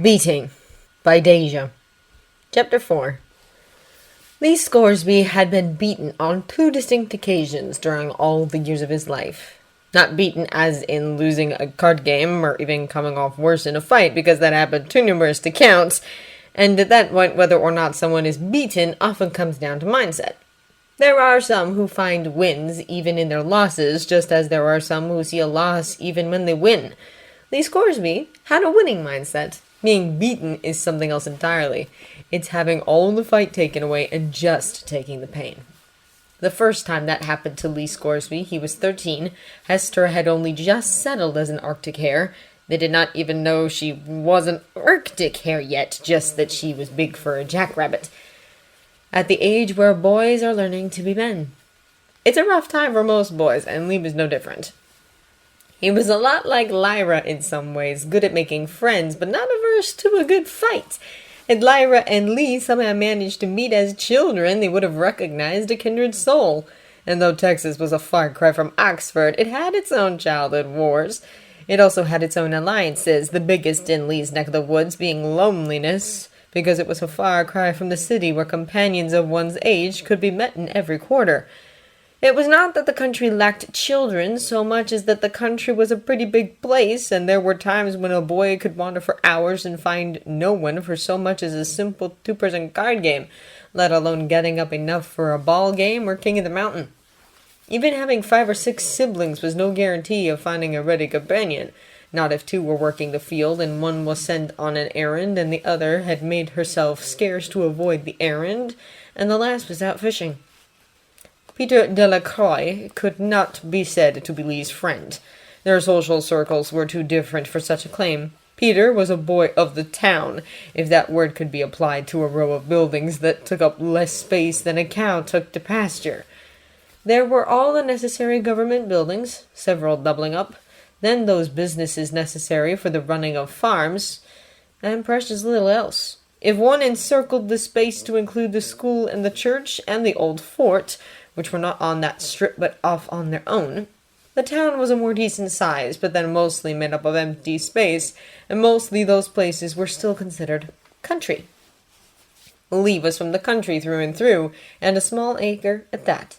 Beating by Deja. Chapter 4. Lee Scoresby had been beaten on two distinct occasions during all the years of his life. Not beaten as in losing a card game or even coming off worse in a fight, because that happened too numerous to count, and at that point whether or not someone is beaten often comes down to mindset. There are some who find wins even in their losses, just as there are some who see a loss even when they win. Lee Scoresby had a winning mindset. Being beaten is something else entirely. It's having all the fight taken away and just taking the pain. The first time that happened to Lee Scoresby, he was 13. Hester had only just settled as an Arctic hare. They did not even know she was an Arctic hare yet, just that she was big for a jackrabbit. At the age where boys are learning to be men. It's a rough time for most boys, and Lee was no different. He was a lot like Lyra in some ways, good at making friends, but not averse to a good fight. Had Lyra and Lee somehow managed to meet as children, they would have recognized a kindred soul. And though Texas was a far cry from Oxford, it had its own childhood wars. It also had its own alliances, the biggest in Lee's neck of the woods being loneliness, because it was a far cry from the city where companions of one's age could be met in every quarter. It was not that the country lacked children so much as that the country was a pretty big place, and there were times when a boy could wander for hours and find no one for so much as a simple two-person card game, let alone getting up enough for a ball game or King of the Mountain. Even having 5 or 6 siblings was no guarantee of finding a ready companion, not if 2 were working the field and one was sent on an errand and the other had made herself scarce to avoid the errand, and the last was out fishing. Peter Delacroix could not be said to be Lee's friend. Their social circles were too different for such a claim. Peter was a boy of the town, if that word could be applied to a row of buildings that took up less space than a cow took to pasture. There were all the necessary government buildings, several doubling up, then those businesses necessary for the running of farms, and precious little else. If one encircled the space to include the school and the church and the old fort, which were not on that strip but off on their own, the town was a more decent size, but then mostly made up of empty space, and mostly those places were still considered country. Lee was from the country through and through, and a small acre at that.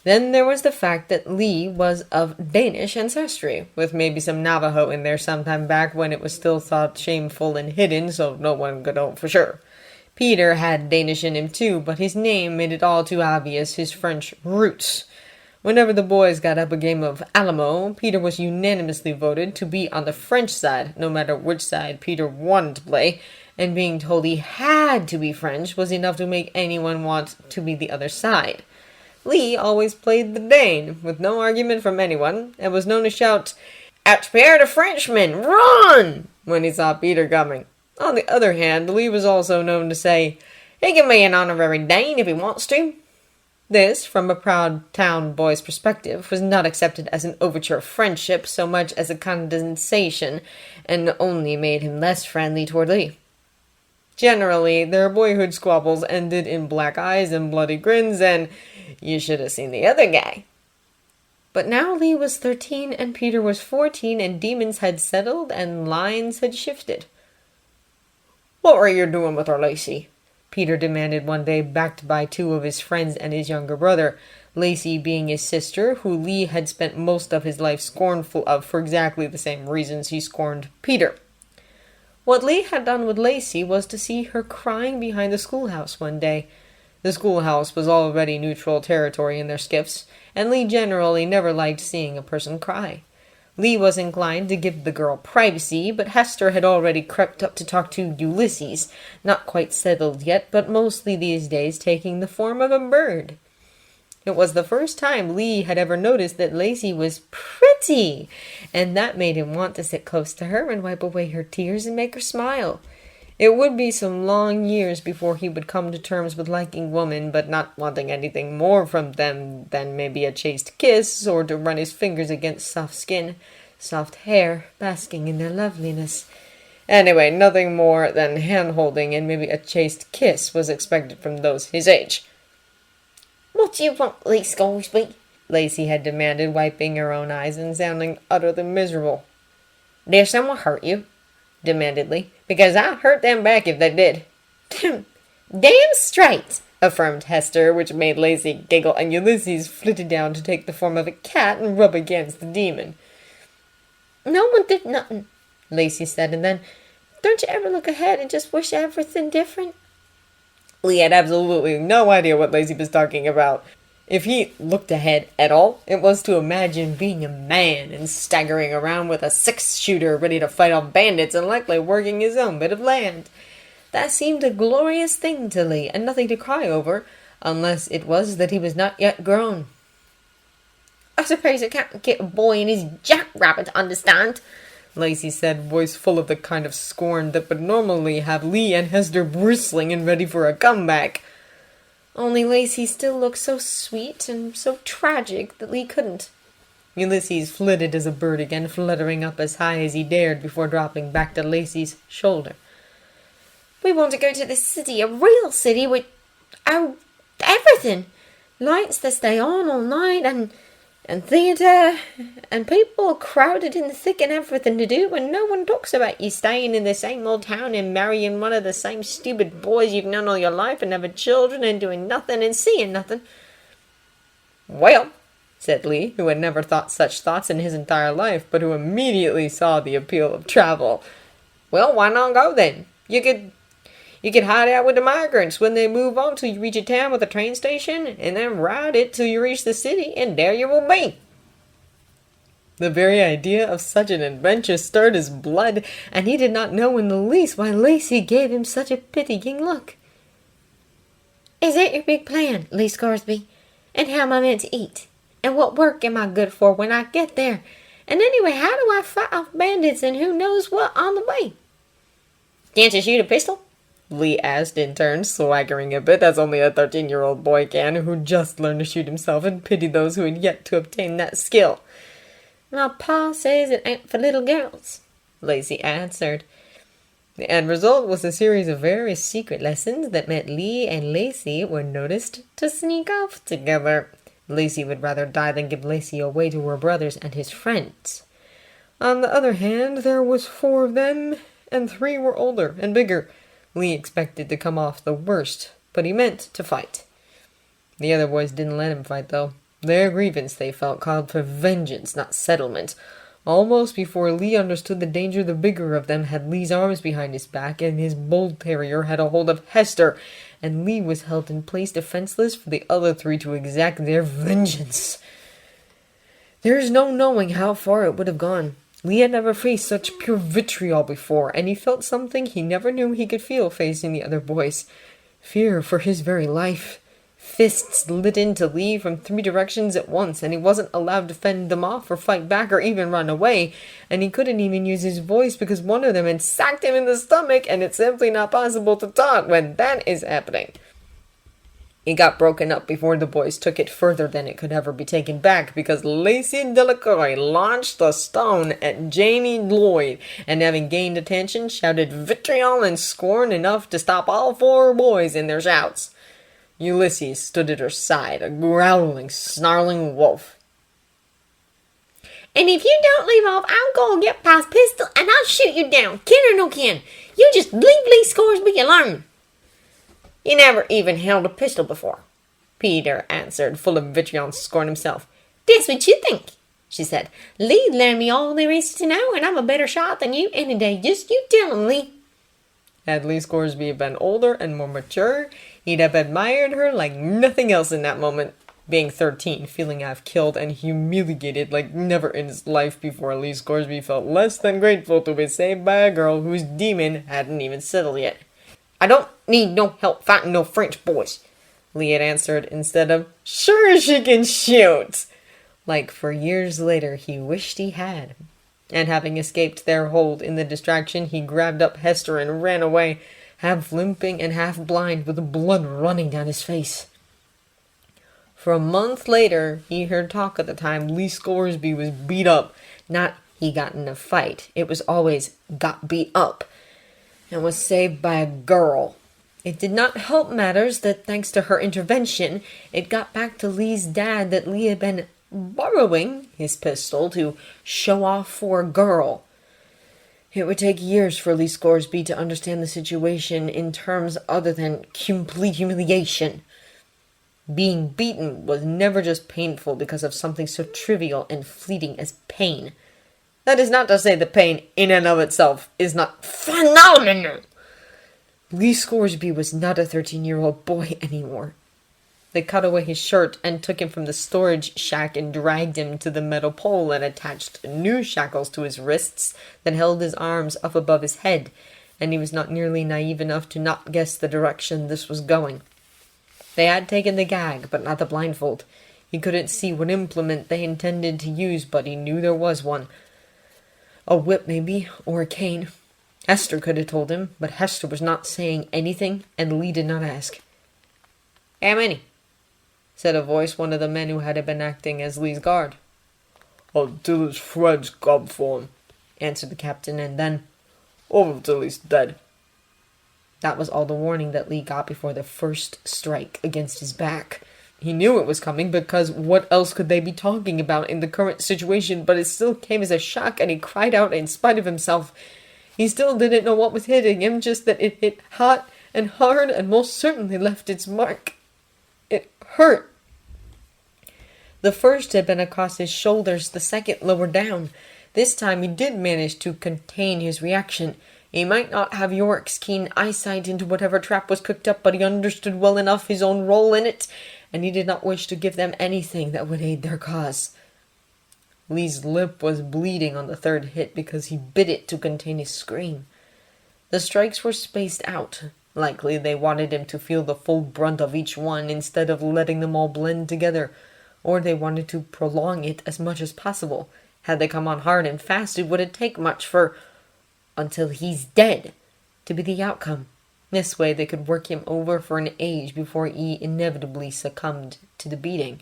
Then there was the fact that Lee was of Danish ancestry, with maybe some Navajo in there sometime back when it was still thought shameful and hidden, so no one could know for sure. Peter had Danish in him too, but his name made it all too obvious his French roots. Whenever the boys got up a game of Alamo, Peter was unanimously voted to be on the French side, no matter which side Peter wanted to play, and being told he had to be French was enough to make anyone want to be the other side. Lee always played the Dane, with no argument from anyone, and was known to shout, "Outspare the Frenchman! Run!" when he saw Peter coming. On the other hand, Lee was also known to say, "He can be an honorary Dane if he wants to." This, from a proud town boy's perspective, was not accepted as an overture of friendship so much as a condensation, and only made him less friendly toward Lee. Generally, their boyhood squabbles ended in black eyes and bloody grins, and "you should have seen the other guy." But now Lee was 13 and Peter was 14, and demons had settled and lines had shifted. "What were you doing with her, Lacey?" Peter demanded one day, backed by 2 of his friends and his younger brother, Lacey being his sister, who Lee had spent most of his life scornful of for exactly the same reasons he scorned Peter. What Lee had done with Lacey was to see her crying behind the schoolhouse one day. The schoolhouse was already neutral territory in their skiffs, and Lee generally never liked seeing a person cry. Lee was inclined to give the girl privacy, but Hester had already crept up to talk to Ulysses, not quite settled yet, but mostly these days taking the form of a bird. It was the first time Lee had ever noticed that Lacey was pretty, and that made him want to sit close to her and wipe away her tears and make her smile. It would be some long years before he would come to terms with liking women, but not wanting anything more from them than maybe a chaste kiss, or to run his fingers against soft skin, soft hair, basking in their loveliness. Anyway, nothing more than hand-holding and maybe a chaste kiss was expected from those his age. "What do you want, Lee Scoresby?" Lacey had demanded, wiping her own eyes and sounding utterly miserable. "Did someone hurt you?" demanded Lee, because I'd hurt them back if they did. Damn straight, affirmed Hester, which made Lacey giggle, and Ulysses flitted down to take the form of a cat and rub against the demon. No one did nothing, Lacey said, and then, don't you ever look ahead and just wish everything different? Lee had absolutely no idea what Lacey was talking about. If he looked ahead at all, it was to imagine being a man and staggering around with a 6-shooter ready to fight off bandits and likely working his own bit of land. That seemed a glorious thing to Lee, and nothing to cry over, unless it was that he was not yet grown. I suppose I can't get a boy and his jackrabbit to understand, Lacey said, voice full of the kind of scorn that would normally have Lee and Hester bristling and ready for a comeback. Only Lacey still looked so sweet and so tragic that Lee couldn't. Ulysses flitted as a bird again, fluttering up as high as he dared before dropping back to Lacey's shoulder. We want to go to the city, a real city with, everything. Lights that stay on all night and theatre, and people crowded in the thick and everything to do, and no one talks about you staying in the same old town and marrying one of the same stupid boys you've known all your life and having children and doing nothing and seeing nothing. Well, said Lee, who had never thought such thoughts in his entire life, but who immediately saw the appeal of travel. Well, why not go then? You could hide out with the migrants when they move on till you reach a town with a train station, and then ride it till you reach the city, and there you will be. The very idea of such an adventure stirred his blood, and he did not know in the least why Lacey gave him such a pitying look. Is that your big plan, Lee Scoresby? And how am I meant to eat? And what work am I good for when I get there? And anyway, how do I fight off bandits and who knows what on the way? Can't you shoot a pistol? Lee asked in turn, swaggering a bit, as only a 13-year-old boy can, who just learned to shoot himself and pitied those who had yet to obtain that skill. My pa says it ain't for little girls, Lacey answered. The end result was a series of very secret lessons that meant Lee and Lacey were noticed to sneak off together. Lacey would rather die than give Lacey away to her brothers and his friends. On the other hand, there was 4 of them, and 3 were older and bigger. Lee expected to come off the worst, but he meant to fight. The other boys didn't let him fight, though. Their grievance, they felt, called for vengeance, not settlement. Almost before Lee understood the danger, the bigger of them had Lee's arms behind his back, and his bull terrier had a hold of Hester, and Lee was held in place defenseless for the other 3 to exact their vengeance. There is no knowing how far it would have gone. Lee had never faced such pure vitriol before, and he felt something he never knew he could feel facing the other boys. Fear for his very life. Fists lit into Lee from 3 directions at once, and he wasn't allowed to fend them off or fight back or even run away, and he couldn't even use his voice because one of them had sacked him in the stomach, and it's simply not possible to talk when that is happening. It got broken up before the boys took it further than it could ever be taken back, because Lacey Delacroix launched a stone at Janie Lloyd, and having gained attention, shouted vitriol and scorn enough to stop all 4 boys in their shouts. Ulysses stood at her side, a growling, snarling wolf. And if you don't leave off, I'll go and get Pa's pistol, and I'll shoot you down, kin or no kin. You just leave Lee Scoresby alone. You never even held a pistol before, Peter answered, full of vitriol and scorn himself. That's what you think, she said. Lee learned me all there is to know, and I'm a better shot than you any day. Just you tell him, Lee. Had Lee Scoresby been older and more mature, he'd have admired her like nothing else in that moment. Being 13, feeling half killed and humiliated like never in his life before, Lee Scoresby felt less than grateful to be saved by a girl whose demon hadn't even settled yet. I don't need no help fighting no French boys, Lee had answered instead of, sure she can shoot. Like for years later he wished he had. And having escaped their hold in the distraction, he grabbed up Hester and ran away, half limping and half blind, with the blood running down his face. For a month later, he heard talk at the time Lee Scoresby was beat up. Not he got in a fight. It was always got beat up. And was saved by a girl. It did not help matters that thanks to her intervention, it got back to Lee's dad that Lee had been borrowing his pistol to show off for a girl. It would take years for Lee Scoresby to understand the situation in terms other than complete humiliation. Being beaten was never just painful because of something so trivial and fleeting as pain. That is not to say that pain in and of itself is not phenomenal. Lee Scoresby was not a 13-year-old boy anymore. They cut away his shirt and took him from the storage shack and dragged him to the metal pole and attached new shackles to his wrists that held his arms up above his head, and he was not nearly naive enough to not guess the direction this was going. They had taken the gag, but not the blindfold. He couldn't see what implement they intended to use, but he knew there was one. A whip, maybe, or a cane. Hester could have told him, but Hester was not saying anything, and Lee did not ask. "How many?" said a voice, one of the men who had been acting as Lee's guard. "Until his friends come for him," answered the captain, and then, "or until he's dead." That was all the warning that Lee got before the first strike against his back. He knew it was coming, because what else could they be talking about in the current situation, but it still came as a shock, and he cried out in spite of himself. He still didn't know what was hitting him, just that it hit hot and hard and most certainly left its mark. It hurt. The first had been across his shoulders, the second lower down. This time he did manage to contain his reaction. He might not have Iork's keen eyesight into whatever trap was cooked up, but he understood well enough his own role in it, and he did not wish to give them anything that would aid their cause. Lee's lip was bleeding on the third hit because he bit it to contain his scream. The strikes were spaced out. Likely they wanted him to feel the full brunt of each one instead of letting them all blend together, or they wanted to prolong it as much as possible. Had they come on hard and fast, it wouldn't take much for "until he's dead" to be the outcome. This way they could work him over for an age before he inevitably succumbed to the beating.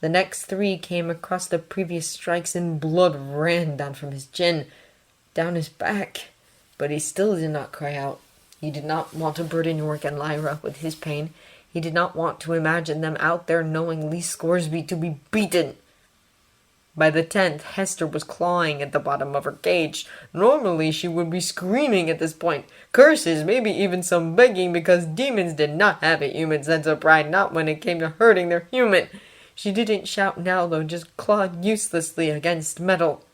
The next three came across the previous strikes, and blood ran down from his chin, down his back, but he still did not cry out. He did not want to burden Iorek and Lyra with his pain. He did not want to imagine them out there knowing Lee Scoresby to be beaten. By the 10th, Hester was clawing at the bottom of her cage. Normally she would be screaming at this point. Curses, maybe even some begging, because demons did not have a human sense of pride, not when it came to hurting their human. She didn't shout now, though, just clawed uselessly against metal.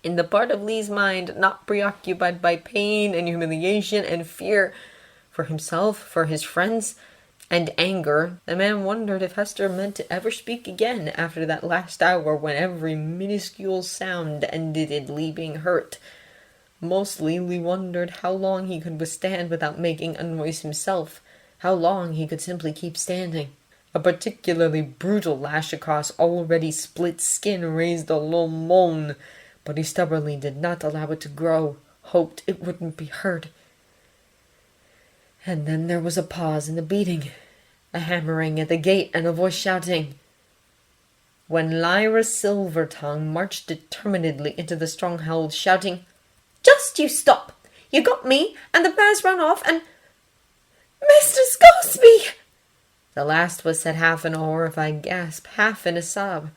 In the part of Lee's mind not preoccupied by pain and humiliation and fear for himself, for his friends, and anger, the man wondered if Hester meant to ever speak again after that last hour when every minuscule sound ended in Lee being hurt. Mostly, Lee wondered how long he could withstand without making a noise himself, how long he could simply keep standing. A particularly brutal lash across already split skin raised a low moan, but he stubbornly did not allow it to grow, hoped it wouldn't be heard. And then there was a pause in the beating, a hammering at the gate, and a voice shouting. When Lyra Silvertongue marched determinedly into the stronghold, shouting, "Just you stop! You got me, and the bears run off, and Mr. Scoresby!" The last was said half in a horrified gasp, half in a sob.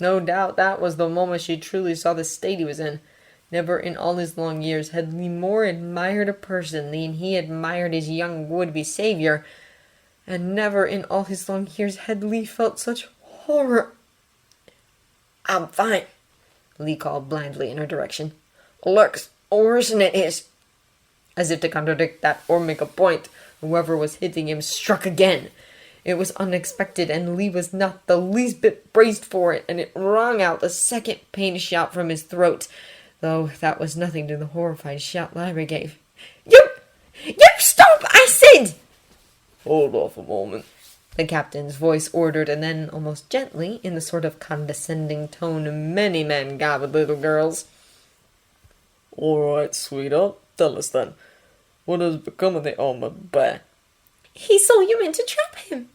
No doubt that was the moment she truly saw the state he was in. Never in all his long years had Lee more admired a person than he admired his young would-be savior, and never in all his long years had Lee felt such horror. "I'm fine," Lee called blandly in her direction. "Looks worse than it is." As if to contradict that or make a point, whoever was hitting him struck again. It was unexpected, and Lee was not the least bit braced for it, and it rang out a second pain shout from his throat, though that was nothing to the horrified shout Lyra gave. You stop, I said!" "Hold off a moment," the captain's voice ordered, and then, almost gently, in the sort of condescending tone many men got with little girls. "All right, sweetheart, tell us then. What has become of the armored bear?" "He saw you meant to trap him,"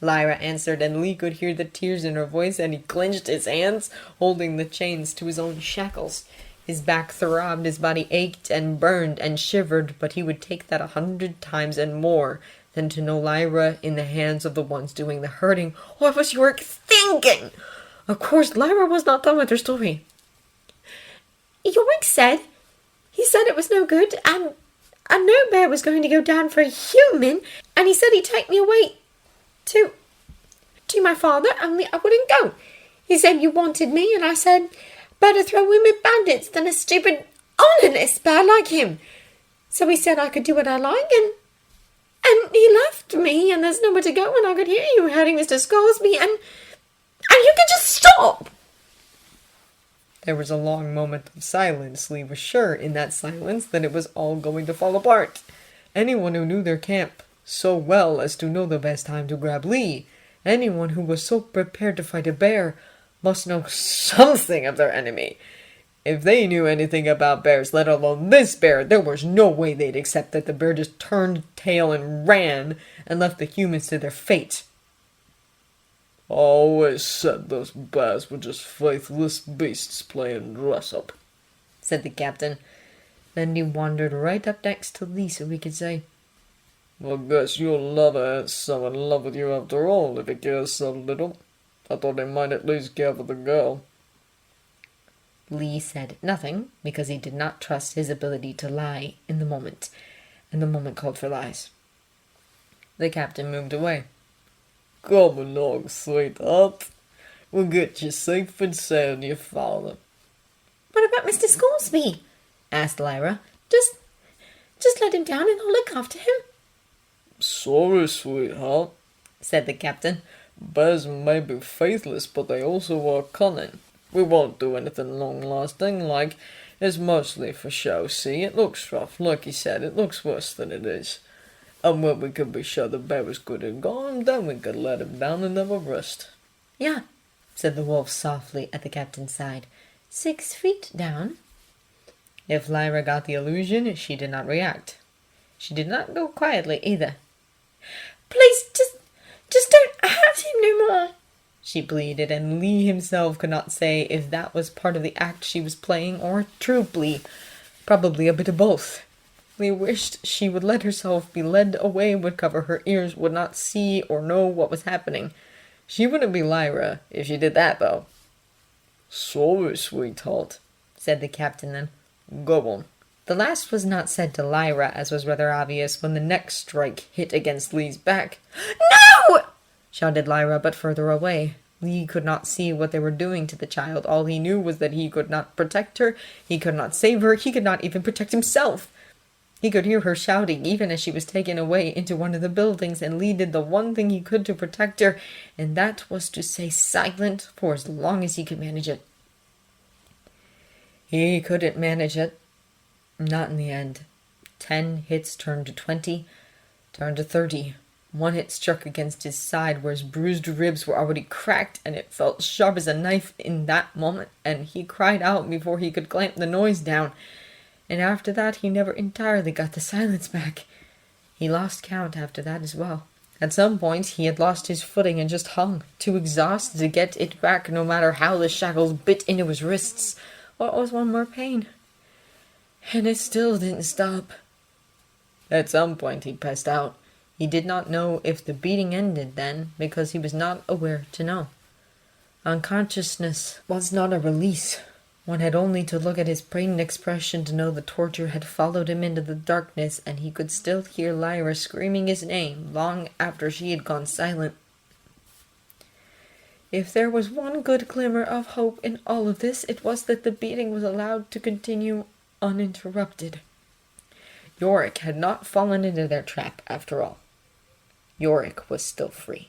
Lyra answered, and Lee could hear the tears in her voice, and he clenched his hands, holding the chains to his own shackles. His back throbbed, his body ached and burned and shivered, but he would take that 100 times and more than to know Lyra in the hands of the ones doing the hurting. What was Iorek thinking? Of course, Lyra was not done with her story. "Iorek said He said it was no good, and no bear was going to go down for a human, and he said he'd take me away to my father, and I wouldn't go. He said you wanted me, and I said, better throw in with bandits than a stupid, honourless bear like him. So he said I could do what I like, and he left me, and there's nowhere to go, and I could hear you heading Mr. Scoresby, and you could just stop. There was a long moment of silence. Lee was sure in that silence that it was all going to fall apart. Anyone who knew their camp so well as to know the best time to grab Lee, anyone who was so prepared to fight a bear, must know something of their enemy. If they knew anything about bears, let alone this bear, there was no way they'd accept that the bear just turned tail and ran and left the humans to their fate. I always said those bears were just faithless beasts playing dress-up, said the captain. Then he wandered right up next to Lee so he could say, I guess your lover ain't so in love with you after all, if he cares so little. I thought he might at least care for the girl. Lee said nothing, because he did not trust his ability to lie in the moment, and the moment called for lies. The captain moved away. Come along, sweetheart. We'll get you safe and sound to your father. What about Mr. Scoresby? Asked Lyra. Just let him down and I'll look after him. Sorry, sweetheart, said the captain. Bears may be faithless, but they also are cunning. We won't do anything long-lasting, like, it's mostly for show, see? It looks rough, like he said, it looks worse than it is. And when we could be sure the bear was good and gone, then we could let him down and have a rest. Yeah, said the wolf softly at the captain's side. 6 feet down. If Lyra got the illusion, she did not react. She did not go quietly either. Please, just don't hurt him no more, she pleaded, and Lee himself could not say if that was part of the act she was playing or a true plea. Probably a bit of both. Lee wished she would let herself be led away, would cover her ears, would not see or know what was happening. She wouldn't be Lyra if she did that, though. Sorry, sweetheart, said the captain then. Go on. The last was not said to Lyra, as was rather obvious when the next strike hit against Lee's back. No! Shouted Lyra, but further away. Lee could not see what they were doing to the child. All he knew was that he could not protect her, he could not save her, he could not even protect himself. He could hear her shouting, even as she was taken away into one of the buildings, and Lee did the one thing he could to protect her, and that was to stay silent for as long as he could manage it. He couldn't manage it. Not in the end. 10 hits turned to 20, turned to 30. One hit struck against his side where his bruised ribs were already cracked, and it felt sharp as a knife in that moment, and he cried out before he could clamp the noise down. And after that he never entirely got the silence back. He lost count after that as well. At some point he had lost his footing and just hung, too exhausted to get it back no matter how the shackles bit into his wrists. What was one more pain? And it still didn't stop. At some point he passed out. He did not know if the beating ended then, because he was not aware to know. Unconsciousness was not a release. One had only to look at his pained expression to know the torture had followed him into the darkness, and he could still hear Lyra screaming his name long after she had gone silent. If there was one good glimmer of hope in all of this, it was that the beating was allowed to continue uninterrupted. Iorek had not fallen into their trap after all. Iorek was still free.